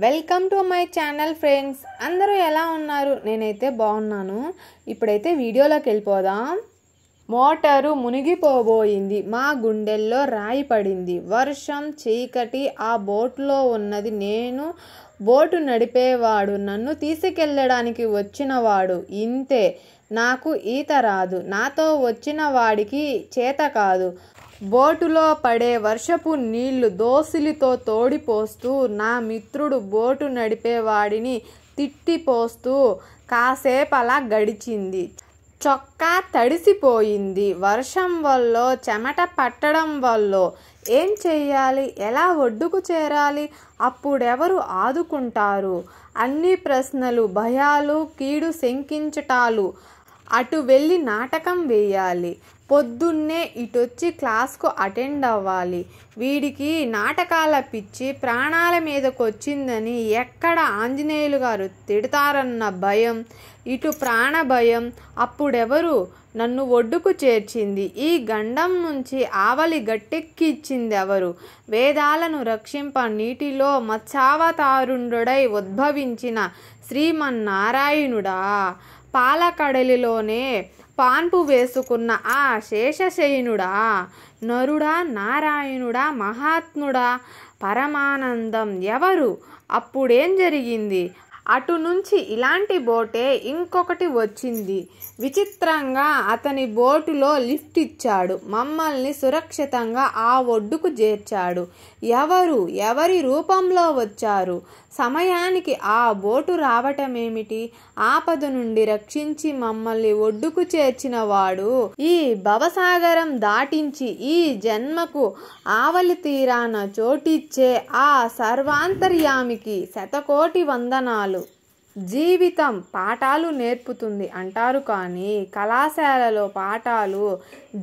Welcome to my channel friends. అందరూ ఎలా ఉన్నారు? నేనైతే బాగున్నాను. ఇప్పుడైతే వీడియోలోకి వెళ్ళిపోదాం. మోటారు మునిగిపోబోయింది. మా గుండెల్లో రాయి పడింది. వర్షం, చీకటి. ఆ బోట్లో ఉన్నది నేను. బోటు నడిపేవాడు, నన్ను తీసుకెళ్ళడానికి వచ్చినవాడు. ఇంతే. నాకు ఈత రాదు. నాతో వచ్చిన వాడికి చేత కాదు. బోటులో పడే వర్షపు నీళ్లు దోసిలితో తోడిపోస్తూ నా మిత్రుడు బోటు నడిపేవాడిని తిట్టిపోస్తూ కాసేపు అలా గడిచింది. చొక్కా తడిసిపోయింది. వర్షం వల్ల, చెమట పట్టడం వల్ల. ఏం చెయ్యాలి? ఎలా ఒడ్డుకు చేరాలి? అప్పుడెవరు ఆదుకుంటారు? అన్ని ప్రశ్నలు, భయాలు, కీడు శంకించటాలు. అటు వెళ్ళి నాటకం వేయాలి. పొద్దున్నే ఇటొచ్చి క్లాస్కు అటెండ్ అవ్వాలి. వీడికి నాటకాల పిచ్చి ప్రాణాల మీదకొచ్చిందని ఎక్కడ ఆంజనేయులు గారు తిడతారన్న భయం, ఇటు ప్రాణ భయం. అప్పుడెవరు నన్ను ఒడ్డుకు చేర్చింది? ఈ గండం నుంచి ఆవలి గట్టెక్కిచ్చింది ఎవరు? వేదాలను రక్షింప నీటిలో మత్స్యావతారుండుడై ఉద్భవించిన శ్రీమన్నారాయణుడా, పాలకడలిలోనే పాన్పు వేసుకున్న ఆ శేషశయనుడా, నరుడా, నారాయణుడా, మహాత్ముడా, పరమానందం ఎవరు? అప్పుడేం జరిగింది? అటు నుంచి ఇలాంటి బోటే ఇంకొకటి వచ్చింది. విచిత్రంగా అతని బోటులో లిఫ్ట్ ఇచ్చాడు. మమ్మల్ని సురక్షితంగా ఆ ఒడ్డుకు చేర్చాడు. ఎవరు? ఎవరి రూపంలో వచ్చారు? సమయానికి ఆ బోటు రావటమేమిటి? ఆపద నుండి రక్షించి మమ్మల్ని ఒడ్డుకు చేర్చిన వాడు, ఈ భవసాగరం దాటించి ఈ జన్మకు ఆవలి తీరాన చోటిచ్చే ఆ సర్వాంతర్యామికి శతకోటి వందనాలు. జీవితం పాఠాలు నేర్పుతుంది అంటారు, కానీ కళాశాలలో పాఠాలు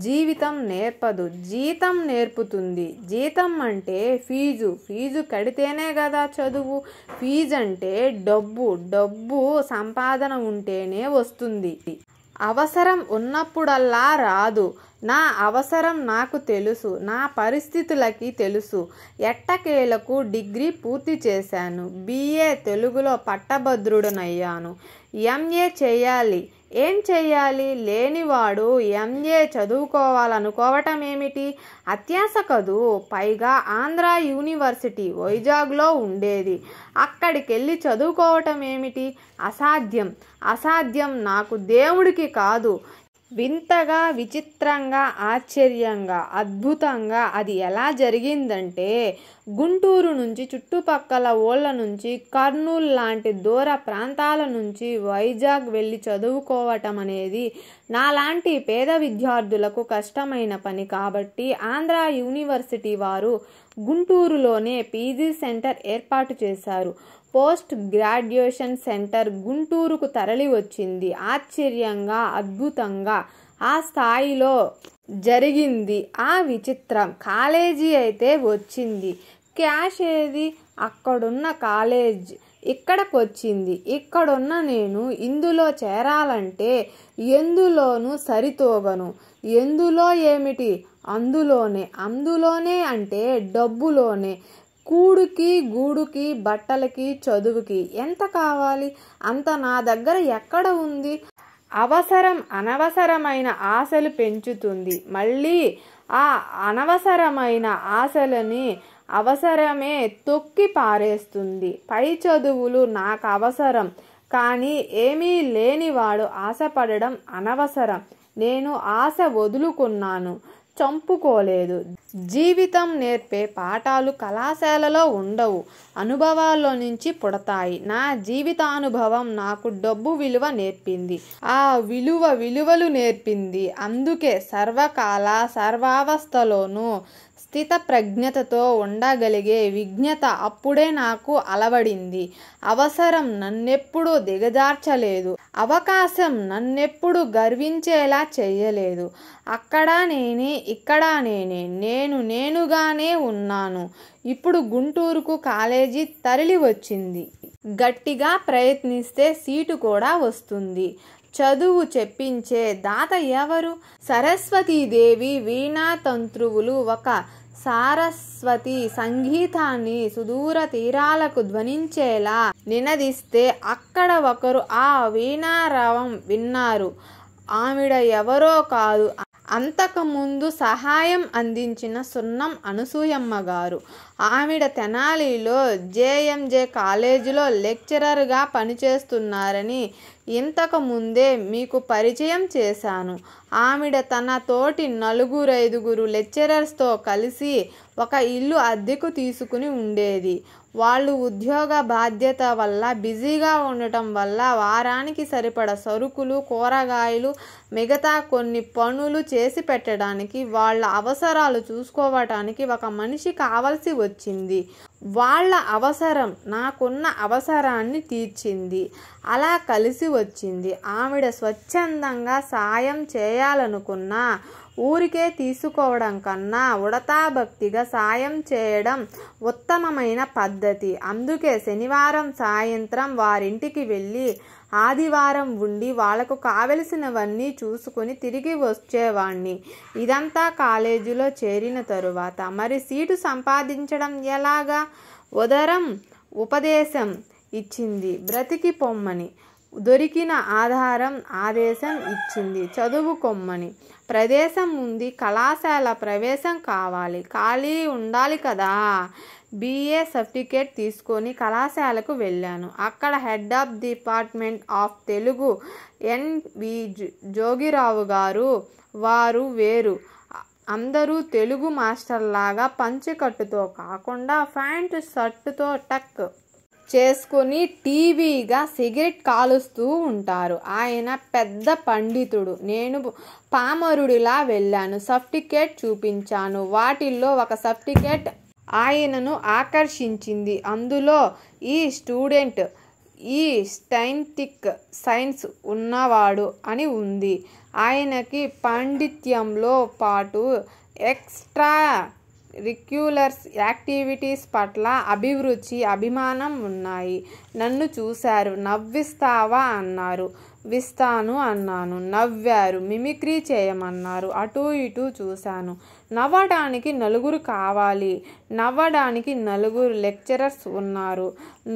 జీవితం నేర్పదు, జీతం నేర్పుతుంది. జీతం అంటే ఫీజు కడితేనే కదా చదువు. ఫీజు అంటే డబ్బు సంపాదన ఉంటేనే వస్తుంది. అవసరం ఉన్నప్పుడల్లా రాదు. నా అవసరం నాకు తెలుసు. నా పరిస్థితులకి తెలుసు. ఎట్టకేలకు డిగ్రీ పూర్తి చేశాను. BA తెలుగులో పట్టభద్రుడనయ్యాను. MA చేయాలి. ఏం చెయ్యాలి? లేనివాడు MA చదువుకోవాలనుకోవటం ఏమిటి? అత్యాశ కదూ. పైగా ఆంధ్ర యూనివర్సిటీ వైజాగ్లో ఉండేది. అక్కడికెళ్ళి చదువుకోవటం ఏమిటి? అసాధ్యం. నాకు దేవుడికి కాదు. వింతగా, విచిత్రంగా, ఆశ్చర్యంగా, అద్భుతంగా అది ఎలా జరిగిందంటే, గుంటూరు నుంచి, చుట్టుపక్కల ఊళ్ళ నుంచి, కర్నూలు లాంటి దూర ప్రాంతాల నుంచి వైజాగ్ వెళ్ళి చదువుకోవటం అనేది నాలాంటి పేద విద్యార్థులకు కష్టమైన పని. కాబట్టి ఆంధ్ర యూనివర్సిటీ వారు గుంటూరులోనే PG సెంటర్ ఏర్పాటు చేశారు. పోస్ట్ గ్రాడ్యుయేషన్ సెంటర్ గుంటూరుకు తరలి వచ్చింది. ఆశ్చర్యంగా, అద్భుతంగా ఆ స్థాయిలో జరిగింది ఆ విచిత్రం. కాలేజీ అయితే వచ్చింది. క్యాష్ ఏది? అక్కడున్న కాలేజ్ ఇక్కడికి వచ్చింది. ఇక్కడున్న నేను ఇందులో చేరాలంటే ఎందులోనూ సరితూగను. ఎందులో ఏమిటి? అందులోనే అంటే డబ్బులోనే. కూడుకి, గూడుకి, బట్టలకి, చదువుకి ఎంత కావాలి? అంత నా దగ్గర ఎక్కడ ఉంది? అవసరం అనవసరమైన ఆశలు పెంచుతుంది. మళ్ళీ ఆ అనవసరమైన ఆశలని అవసరమే తొక్కి పారేస్తుంది. పై చదువులు నాకు అవసరం, కానీ ఏమీ లేనివాడు ఆశపడడం అనవసరం. నేను ఆశ వదులుకున్నాను, చంపుకోలేదు. జీవితం నేర్పే పాఠాలు కళాశాలలో ఉండవు, అనుభవాల్లో నుంచి పుడతాయి. నా జీవితానుభవం నాకు డబ్బు విలువ నేర్పింది. ఆ విలువలు నేర్పింది. అందుకే సర్వకాల సర్వావస్థలోనూ స్థిత ప్రజ్ఞతతో ఉండగలిగే విజ్ఞత అప్పుడే నాకు అలవడింది. అవసరం నన్నెప్పుడు దిగజార్చలేదు. అవకాశం నన్నెప్పుడు గర్వించేలా చెయ్యలేదు. అక్కడా నేనే, ఇక్కడా నేనే. నేనుగానే ఉన్నాను. ఇప్పుడు గుంటూరుకు కాలేజీ తరలి వచ్చింది. గట్టిగా ప్రయత్నిస్తే సీటు కూడా వస్తుంది. చదువు చెప్పించే దాత ఎవరు? సరస్వతీదేవి వీణా తంత్రువులు ఒక సారస్వతి సంగీతాన్ని సుదూర తీరాలకు ధ్వనించేలా నినదిస్తే అక్కడ ఒకరు ఆ వీణారావం విన్నారు. ఆవిడ ఎవరో కాదు, అంతకుముందు సహాయం అందించిన సున్నం అనసూయమ్మ గారు. ఆవిడ తెనాలిలో జేఎంజే కాలేజీలో లెక్చరర్గా పనిచేస్తున్నారని ఇంతకు ముందే మీకు పరిచయం చేశాను. ఆవిడ తన తోటి 4-5 లెక్చరర్స్తో కలిసి ఒక ఇల్లు అద్దెకు తీసుకుని ఉండేది. వాళ్ళు ఉద్యోగ బాధ్యత వల్ల బిజీగా ఉండటం వల్ల వారానికి సరిపడ సరుకులు, కూరగాయలు, మిగతా కొన్ని పనులు చేసి పెట్టడానికి, వాళ్ళ అవసరాలు చూసుకోవటానికి ఒక మనిషి కావలసి వచ్చింది. వాళ్ళ అవసరం నాకున్న అవసరాన్ని తీర్చింది. అలా కలిసి వచ్చింది. ఆవిడ స్వచ్ఛందంగా సాయం చేయాలనుకున్నా ఊరికే తీసుకోవడం కన్నా ఉడతాభక్తిగా సాయం చేయడం ఉత్తమమైన పద్ధతి. అందుకే శనివారం సాయంత్రం వారింటికి వెళ్ళి ఆదివారం ఉండి వాళ్లకు కావలసినవన్నీ చూసుకుని తిరిగి వచ్చేవాణ్ణి. ఇదంతా కాలేజీలో చేరిన తరువాత. మరి సీటు సంపాదించడం ఎలాగా? ఉదరం ఉపదేశం ఇచ్చింది, బ్రతికి పొమ్మని. దొరికిన ఆదేశం ఇచ్చింది, చదువుకొమ్మని. ప్రదేశం ఉంది, కళాశాల ప్రవేశం కావాలి, ఖాళీ ఉండాలి కదా. BA సర్టిఫికేట్ తీసుకొని కళాశాలకు వెళ్ళాను. అక్కడ head of department of Telugu NV జోగిరావు గారు. వారు వేరు. అందరూ తెలుగు మాస్టర్లాగా పంచెకట్టుతో కాకుండా ప్యాంటు షర్టుతో టక్ చేసుకుని టీవీగా సిగరెట్ కాలుస్తూ ఉంటారు. ఆయన పెద్ద పండితుడు. నేను పామరుడిలా వెళ్ళాను. సర్టిఫికేట్ చూపించాను. వాటిల్లో ఒక సర్టిఫికేట్ ఆయనను ఆకర్షించింది. అందులో ఈ స్టూడెంట్ ఈ స్టైంటిక్ సైన్స్ ఉన్నవాడు అని ఉంది. ఆయనకి పాండిత్యంలో పాటు ఎక్స్ట్రా రిక్యులర్స్ యాక్టివిటీస్ పట్ల అభిరుచి, అభిమానం ఉన్నాయి. నన్ను చూశారు. నవ్విస్తావా అన్నారు. విస్తాను అన్నాను. నవ్వారు. మిమిక్రీ చేయమన్నారు. అటూ ఇటూ చూశాను. నవ్వడానికి 4 కావాలి. నవ్వడానికి 4 లెక్చరర్స్ ఉన్నారు.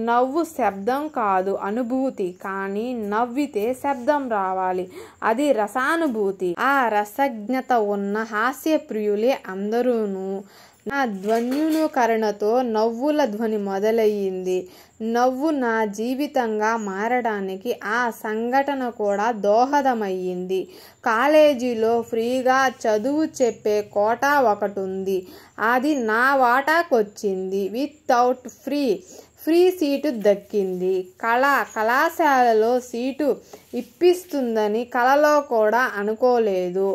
నవ్వు శబ్దం కాదు, అనుభూతి. కానీ నవ్వితే శబ్దం రావాలి. అది రసానుభూతి. ఆ రసజ్ఞత ఉన్న హాస్యప్రియులే అందరూను. నా ధ్వన్యునుకరణతో నవ్వుల ధ్వని మొదలయ్యింది. నవ్వు నా జీవితంగా మారడానికి ఆ సంఘటన కూడా దోహదమయ్యింది. కాలేజీలో ఫ్రీగా చదువు చెప్పే కోటా ఒకటుంది. అది నా వాటాకొచ్చింది. వితౌట్ ఫ్రీ సీటు దక్కింది. కళాశాలలో సీటు ఇప్పిస్తుందని కలలో కూడా అనుకోలేదు.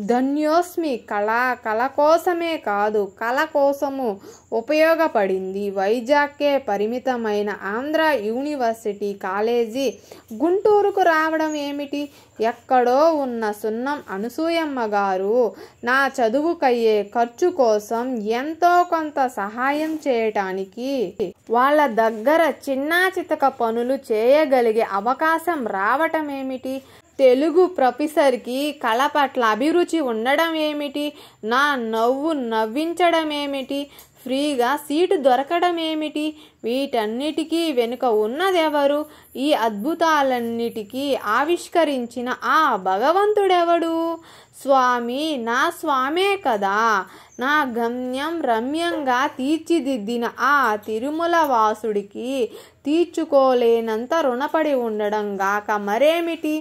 ధన్యోస్మి. కళ కోసమే కాదు, కళ కోసము ఉపయోగపడింది. వైజాగ్కే పరిమితమైన ఆంధ్ర యూనివర్సిటీ కాలేజీ గుంటూరుకు రావడం ఏమిటి? ఎక్కడో ఉన్న సున్నం అనసూయమ్మ గారు నా చదువుకయ్యే ఖర్చు కోసం ఎంతో కొంత సహాయం చేయటానికి వాళ్ళ దగ్గర చిన్నా చితక పనులు చేయగలిగే అవకాశం రావటం ఏమిటి? తెలుగు ప్రొఫెసర్కి కళ పట్ల అభిరుచి ఉండడం ఏమిటి? నా నవ్వు నవ్వించడం ఏమిటి? ఫ్రీగా సీటు దొరకడం ఏమిటి? వీటన్నిటికీ వెనుక ఉన్నదెవరు? ఈ అద్భుతాలన్నిటికీ ఆవిష్కరించిన ఆ భగవంతుడెవడు? స్వామి, నా స్వామే కదా. నా గమ్యం రమ్యంగా తీర్చిదిద్దిన ఆ తిరుమల వాసుడికి తీర్చుకోలేనంత రుణపడి ఉండడం గాక మరేమిటి?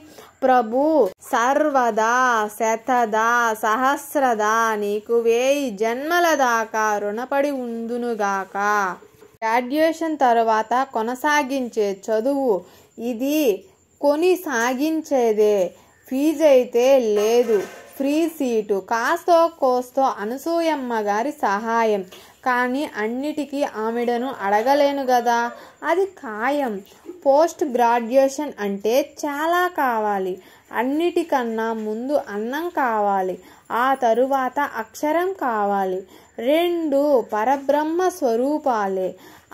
ప్రభు సర్వదా శతదా సహస్రదా నీకు 1000 జన్మల దాకా రుణపడి ఉందునుగాక. గ్రాడ్యుయేషన్ తర్వాత కొనసాగించే చదువు ఇది. కొని సాగించేదే. ఫీజు అయితే లేదు. Free seat. కాస్తో కోస్తో అనసూయమ్మ గారి సహాయం. కానీ అన్నిటికీ ఆవిడను అడగలేను గదా. అది ఖాయం. పోస్ట్ గ్రాడ్యుయేషన్ అంటే చాలా కావాలి. అన్నిటికన్నా ముందు అన్నం కావాలి. ఆ తరువాత అక్షరం కావాలి. 2 పరబ్రహ్మ స్వరూపాలే,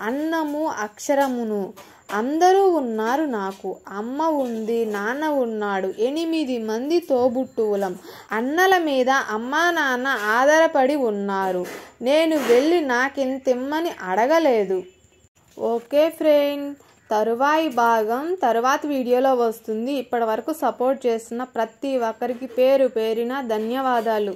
అన్నము అక్షరమును. అందరూ ఉన్నారు నాకు. అమ్మ ఉంది, నాన్న ఉన్నాడు. 8 మంది తోబుట్టువులం. అన్నల మీద అమ్మా నాన్న ఆధారపడి ఉన్నారు. నేను వెళ్ళి నాకింతిమ్మని అడగలేదు. ఓకే ఫ్రెండ్, తరువాయి భాగం తరువాత వీడియోలో వస్తుంది. ఇప్పటి వరకు సపోర్ట్ చేస్తున్న ప్రతి ఒక్కరికి పేరు పేరిన ధన్యవాదాలు.